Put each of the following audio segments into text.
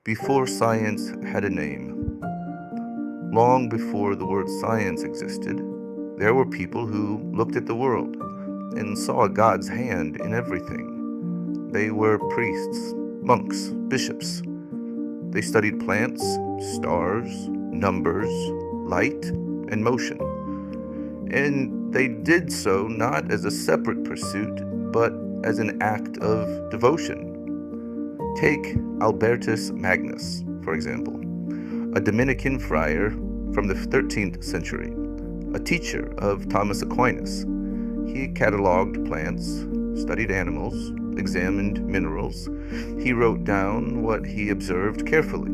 Before science had a name, long before the word science existed, there were people who looked at the world and saw God's hand in everything. They were priests, monks, bishops. They studied plants, stars, numbers, light, and motion. And they did so not as a separate pursuit, but as an act of devotion. Take Albertus Magnus, for example, a Dominican friar from the 13th century, a teacher of Thomas Aquinas. He cataloged plants, studied animals, examined minerals. He wrote down what he observed carefully,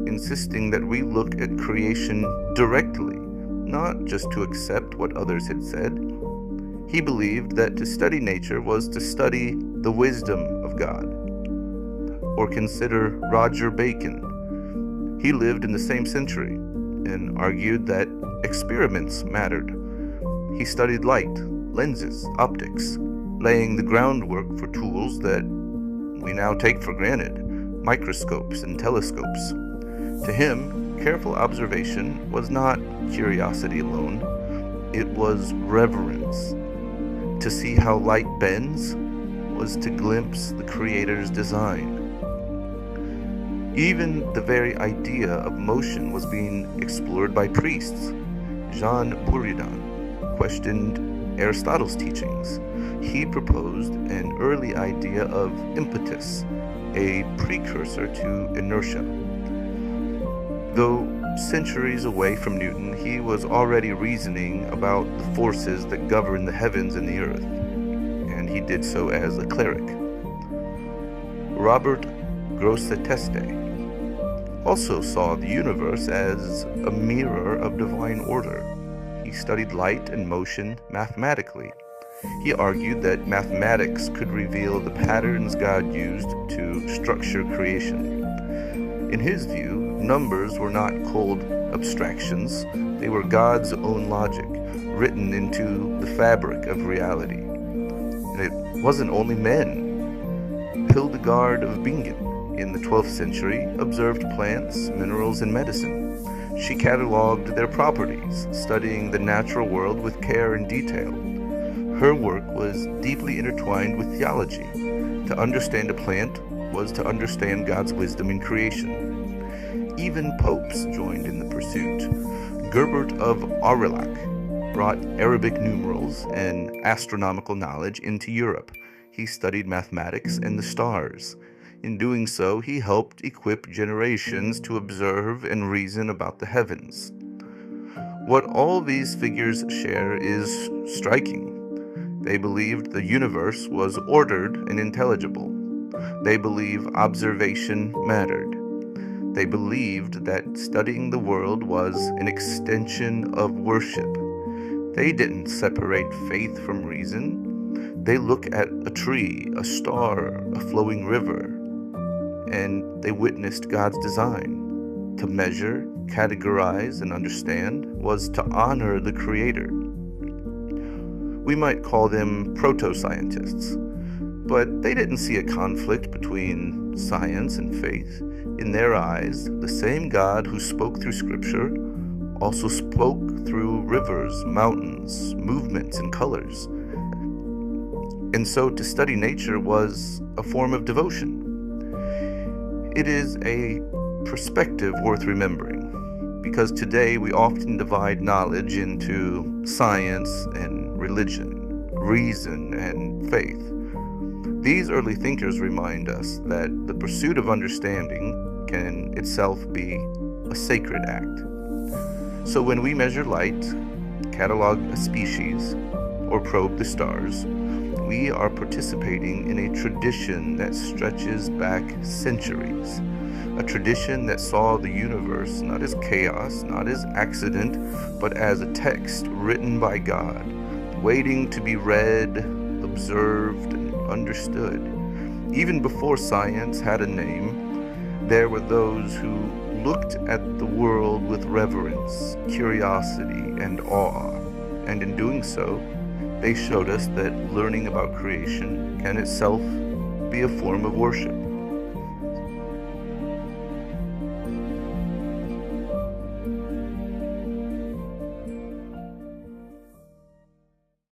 insisting that we look at creation directly, not just to accept what others had said. He believed that to study nature was to study the wisdom of God. Or consider Roger Bacon. He lived in the same century and argued that experiments mattered. He studied light, lenses, optics, laying the groundwork for tools that we now take for granted, microscopes and telescopes. To him, careful observation was not curiosity alone, it was reverence. To see how light bends was to glimpse the Creator's design. Even the very idea of motion was being explored by priests. Jean Buridan questioned Aristotle's teachings. He proposed an early idea of impetus, a precursor to inertia. Though centuries away from Newton, he was already reasoning about the forces that govern the heavens and the earth, and he did so as a cleric. Robert Grosseteste also saw the universe as a mirror of divine order. He studied light and motion mathematically. He argued that mathematics could reveal the patterns God used to structure creation. In his view, numbers were not cold abstractions. They were God's own logic, written into the fabric of reality. And it wasn't only men. Hildegard of Bingen in the 12th century observed plants, minerals, and medicine. She cataloged their properties, studying the natural world with care and detail. Her work was deeply intertwined with theology. To understand a plant was to understand God's wisdom in creation. Even popes joined in the pursuit. Gerbert of Aurillac brought Arabic numerals and astronomical knowledge into Europe. He studied mathematics and the stars. In doing so, he helped equip generations to observe and reason about the heavens. What all these figures share is striking. They believed the universe was ordered and intelligible. They believed observation mattered. They believed that studying the world was an extension of worship. They didn't separate faith from reason. They look at a tree, a star, a flowing river, and they witnessed God's design. To measure, categorize, and understand was to honor the Creator. We might call them proto-scientists, but they didn't see a conflict between science and faith. In their eyes, the same God who spoke through Scripture also spoke through rivers, mountains, movements, and colors. And so to study nature was a form of devotion. It is a perspective worth remembering, because today we often divide knowledge into science and religion, reason and faith. These early thinkers remind us that the pursuit of understanding can itself be a sacred act. So when we measure light, catalog a species, or probe the stars, we are participating in a tradition that stretches back centuries. A tradition that saw the universe not as chaos, not as accident, but as a text written by God, waiting to be read, observed, and understood. Even before science had a name, there were those who looked at the world with reverence, curiosity, and awe, and in doing so, they showed us that learning about creation can itself be a form of worship.